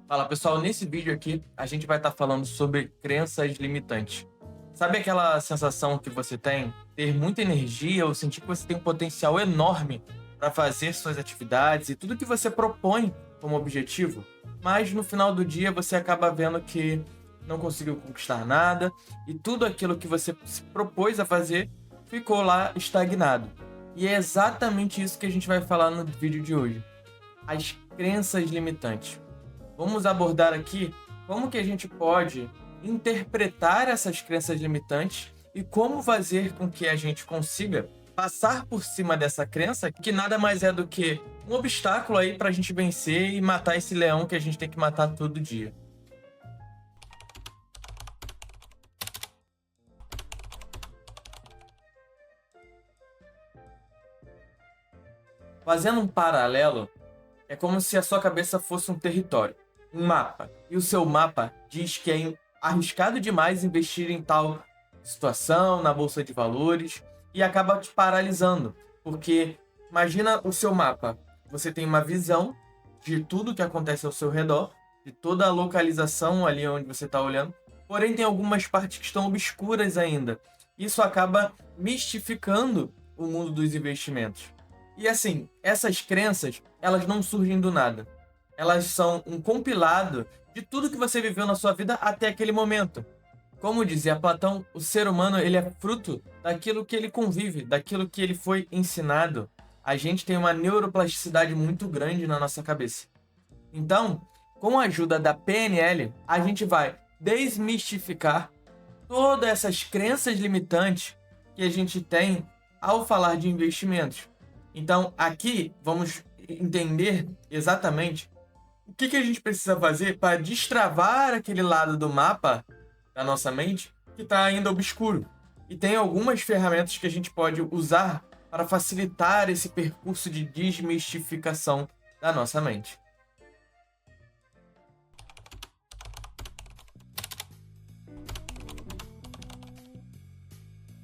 Fala pessoal, nesse vídeo aqui a gente vai estar falando sobre crenças limitantes. Sabe aquela sensação que você tem, ter muita energia ou sentir que você tem um potencial enorme para fazer suas atividades e tudo que você propõe como objetivo, mas no final do dia você acaba vendo que não conseguiu conquistar nada e tudo aquilo que você se propôs a fazer ficou lá estagnado. E é exatamente isso que a gente vai falar no vídeo de hoje. As crenças limitantes. Vamos abordar aqui como que a gente pode interpretar essas crenças limitantes e como fazer com que a gente consiga passar por cima dessa crença, que nada mais é do que um obstáculo aí para a gente vencer e matar esse leão que a gente tem que matar todo dia. Fazendo um paralelo, é como se a sua cabeça fosse um território, um mapa. E o seu mapa diz que é arriscado demais investir em tal situação, na bolsa de valores, e acaba te paralisando. Porque imagina o seu mapa. Você tem uma visão de tudo que acontece ao seu redor, de toda a localização ali onde você está olhando, porém tem algumas partes que estão obscuras ainda. Isso acaba mistificando o mundo dos investimentos. E assim, essas crenças, elas não surgem do nada. Elas são um compilado de tudo que você viveu na sua vida até aquele momento. Como dizia Platão, o ser humano ele é fruto daquilo que ele convive, daquilo que ele foi ensinado. A gente tem uma neuroplasticidade muito grande na nossa cabeça. Então, com a ajuda da PNL, a gente vai desmistificar todas essas crenças limitantes que a gente tem ao falar de investimentos. Então, aqui vamos entender exatamente o que a gente precisa fazer para destravar aquele lado do mapa da nossa mente que está ainda obscuro. E tem algumas ferramentas que a gente pode usar para facilitar esse percurso de desmistificação da nossa mente.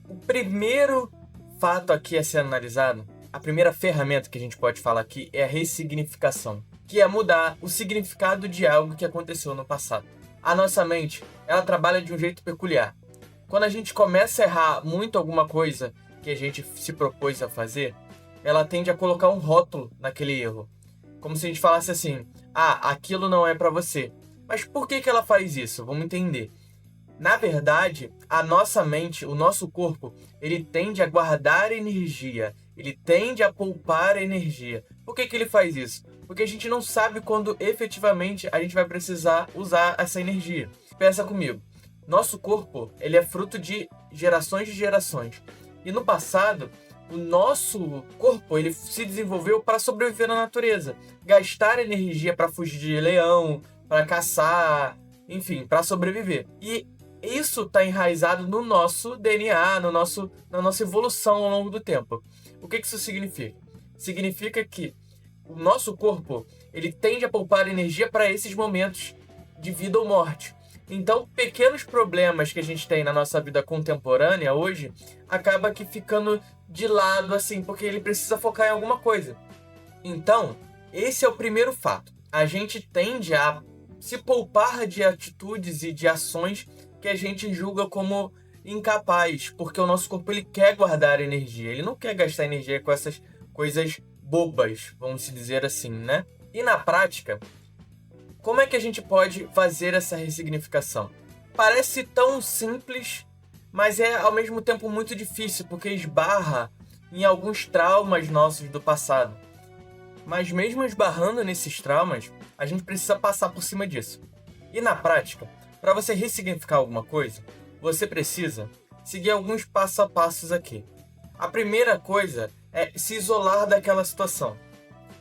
O primeiro fato aqui a ser analisado, a primeira ferramenta que a gente pode falar aqui é a ressignificação, que é mudar o significado de algo que aconteceu no passado. A nossa mente, ela trabalha de um jeito peculiar. Quando a gente começa a errar muito alguma coisa que a gente se propôs a fazer, ela tende a colocar um rótulo naquele erro. Como se a gente falasse assim, aquilo não é para você. Mas por que ela faz isso? Vamos entender. Na verdade, a nossa mente, o nosso corpo, ele tende a guardar energia, ele tende a poupar energia. Por que ele faz isso? Porque a gente não sabe quando efetivamente a gente vai precisar usar essa energia. Pensa comigo, nosso corpo ele é fruto de gerações. E no passado, o nosso corpo ele se desenvolveu para sobreviver na natureza. Gastar energia para fugir de leão, para caçar, enfim, para sobreviver. E isso está enraizado no nosso DNA, na nossa evolução ao longo do tempo. O que isso significa? Significa que o nosso corpo ele tende a poupar energia para esses momentos de vida ou morte. Então, pequenos problemas que a gente tem na nossa vida contemporânea hoje, acaba que ficando de lado assim, porque ele precisa focar em alguma coisa. Então, esse é o primeiro fato. A gente tende a se poupar de atitudes e de ações que a gente julga como incapaz, porque o nosso corpo ele quer guardar energia, ele não quer gastar energia com essas coisas bobas, vamos dizer assim, né? E na prática, como é que a gente pode fazer essa ressignificação? Parece tão simples, mas é ao mesmo tempo muito difícil, porque esbarra em alguns traumas nossos do passado. Mas mesmo esbarrando nesses traumas, a gente precisa passar por cima disso. E na prática, para você ressignificar alguma coisa, você precisa seguir alguns passo a passos aqui. A primeira coisa é se isolar daquela situação.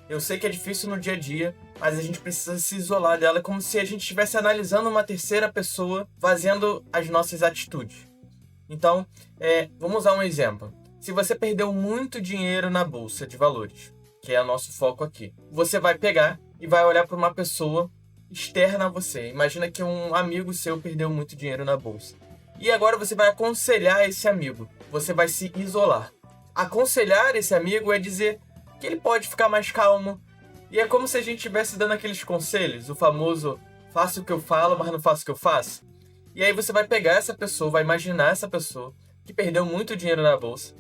Eu sei que é difícil no dia a dia, mas a gente precisa se isolar dela como se a gente estivesse analisando uma terceira pessoa fazendo as nossas atitudes. Então, vamos usar um exemplo. Se você perdeu muito dinheiro na bolsa de valores, que é o nosso foco aqui, você vai pegar e vai olhar para uma pessoa externa a você. Imagina que um amigo seu perdeu muito dinheiro na bolsa. E agora você vai aconselhar esse amigo. Você vai se isolar. Aconselhar esse amigo é dizer que ele pode ficar mais calmo. E é como se a gente estivesse dando aqueles conselhos, o famoso faço o que eu falo, mas não faço o que eu faço. E aí você vai pegar essa pessoa, vai imaginar essa pessoa que perdeu muito dinheiro na bolsa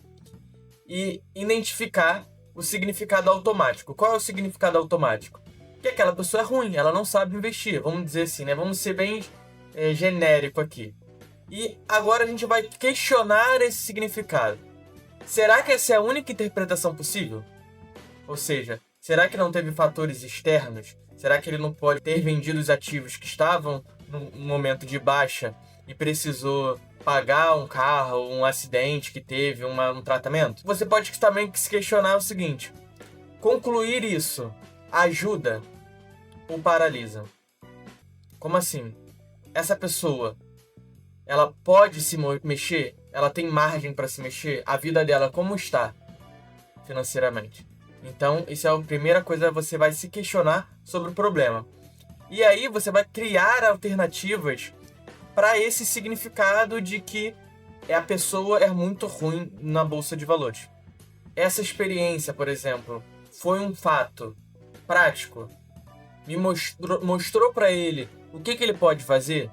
e identificar o significado automático. Qual é o significado automático? Que aquela pessoa é ruim, ela não sabe investir, vamos dizer assim, né? Vamos ser bem genérico aqui. E agora a gente vai questionar esse significado. Será que essa é a única interpretação possível? Ou seja, será que não teve fatores externos? Será que ele não pode ter vendido os ativos que estavam num momento de baixa e precisou pagar um carro, um acidente que teve, um tratamento? Você pode também se questionar o seguinte: concluir isso ajuda ou paralisa? Como assim? Essa pessoa, ela pode se mexer? Ela tem margem para se mexer? A vida dela como está financeiramente? Então, isso é a primeira coisa, você vai se questionar sobre o problema. E aí você vai criar alternativas para esse significado de que a pessoa é muito ruim na bolsa de valores. Essa experiência, por exemplo, foi um fato prático, me mostrou para ele o que ele pode fazer,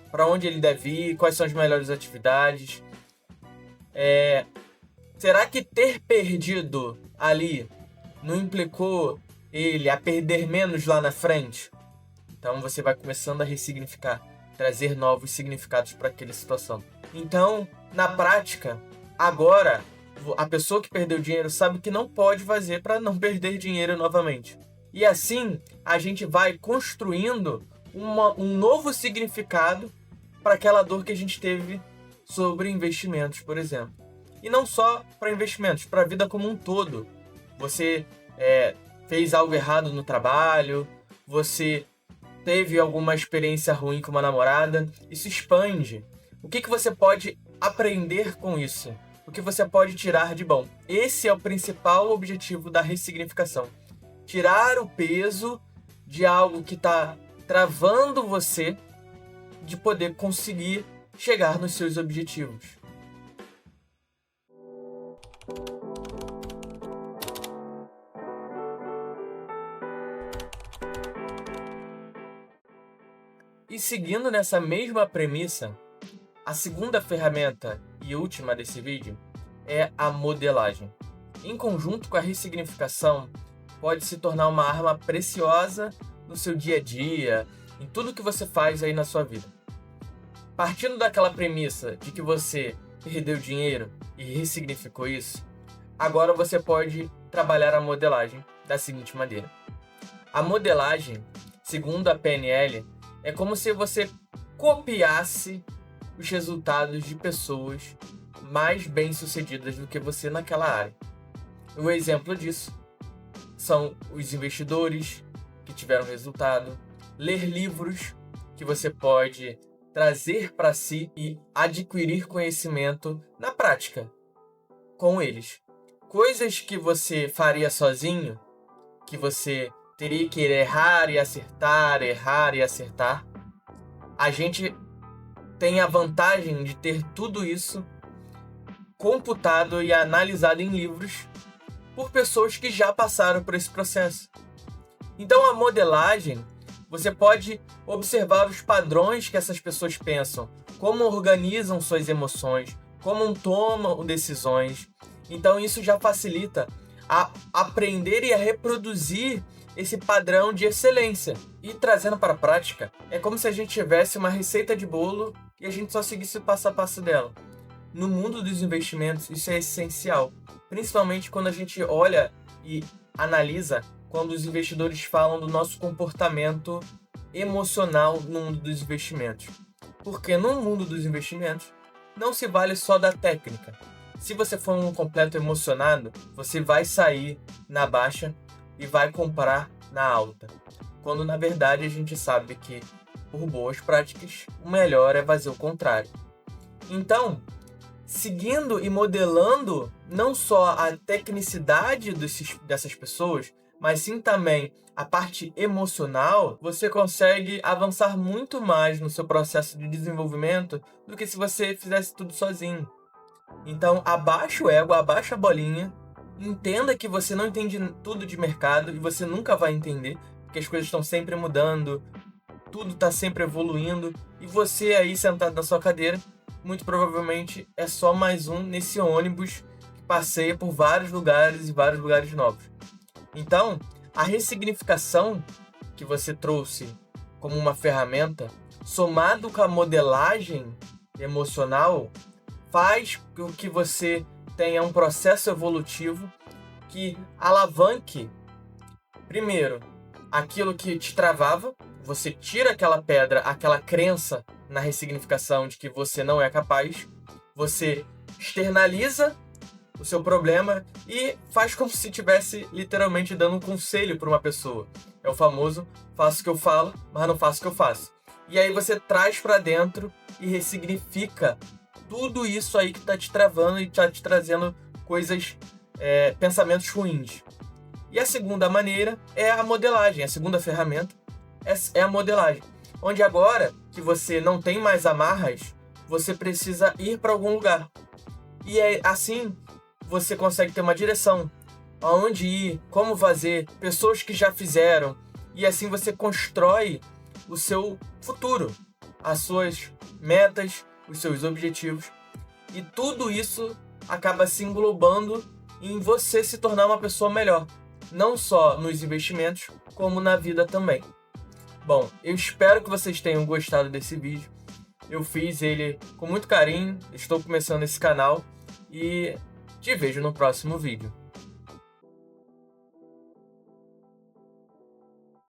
para onde ele deve ir, quais são as melhores atividades. Será que ter perdido ali não implicou ele a perder menos lá na frente? Então você vai começando a ressignificar, trazer novos significados para aquela situação. Então, na prática, agora a pessoa que perdeu dinheiro sabe o que não pode fazer para não perder dinheiro novamente. E assim a gente vai construindo um novo significado para aquela dor que a gente teve sobre investimentos, por exemplo. E não só para investimentos, para a vida como um todo. Você fez algo errado no trabalho, você teve alguma experiência ruim com uma namorada, isso expande. O que você pode aprender com isso? O que você pode tirar de bom? Esse é o principal objetivo da ressignificação. Tirar o peso de algo que está travando você de poder conseguir chegar nos seus objetivos. E seguindo nessa mesma premissa, a segunda ferramenta e última desse vídeo é a modelagem. Em conjunto com a ressignificação, pode se tornar uma arma preciosa no seu dia a dia, em tudo que você faz aí na sua vida. Partindo daquela premissa de que você perdeu dinheiro e ressignificou isso, agora você pode trabalhar a modelagem da seguinte maneira. A modelagem, segundo a PNL, é como se você copiasse os resultados de pessoas mais bem-sucedidas do que você naquela área. Um exemplo disso são os investidores que tiveram resultado, ler livros que você pode trazer para si e adquirir conhecimento na prática com eles. Coisas que você faria sozinho, que você teria que errar e acertar, errar e acertar. A gente tem a vantagem de ter tudo isso computado e analisado em livros por pessoas que já passaram por esse processo. Então a modelagem, você pode observar os padrões que essas pessoas pensam, como organizam suas emoções, como tomam decisões. Então isso já facilita a aprender e a reproduzir esse padrão de excelência. E trazendo para a prática, é como se a gente tivesse uma receita de bolo e a gente só seguisse o passo a passo dela. No mundo dos investimentos, isso é essencial, principalmente quando a gente olha e analisa quando os investidores falam do nosso comportamento emocional no mundo dos investimentos. Porque no mundo dos investimentos, não se vale só da técnica. Se você for um completo emocionado, você vai sair na baixa e vai comprar na alta. Quando na verdade a gente sabe que, por boas práticas, o melhor é fazer o contrário. Então, seguindo e modelando não só a tecnicidade dessas pessoas, mas sim também a parte emocional, você consegue avançar muito mais no seu processo de desenvolvimento do que se você fizesse tudo sozinho. Então, abaixa o ego, abaixa a bolinha, entenda que você não entende tudo de mercado e você nunca vai entender, porque as coisas estão sempre mudando. tudo está sempre evoluindo e você aí sentado na sua cadeira, muito provavelmente é só mais um nesse ônibus que passeia por vários lugares e vários lugares novos. Então, a ressignificação que você trouxe como uma ferramenta, somado com a modelagem emocional, faz com que você tenha um processo evolutivo que alavanque, primeiro, aquilo que te travava, você tira aquela pedra, aquela crença na ressignificação de que você não é capaz, você externaliza o seu problema e faz como se estivesse literalmente dando um conselho para uma pessoa. É o famoso faço o que eu falo, mas não faço o que eu faço. E aí você traz para dentro e ressignifica tudo isso aí que está te travando e está te trazendo coisas, pensamentos ruins. E a segunda maneira é a modelagem. A segunda ferramenta é a modelagem. Onde agora que você não tem mais amarras, você precisa ir para algum lugar. E assim você consegue ter uma direção. Aonde ir, como fazer, pessoas que já fizeram. E assim você constrói o seu futuro, as suas metas, os seus objetivos. E tudo isso acaba se englobando em você se tornar uma pessoa melhor. Não só nos investimentos, como na vida também. Bom, eu espero que vocês tenham gostado desse vídeo. Eu fiz ele com muito carinho, estou começando esse canal e te vejo no próximo vídeo.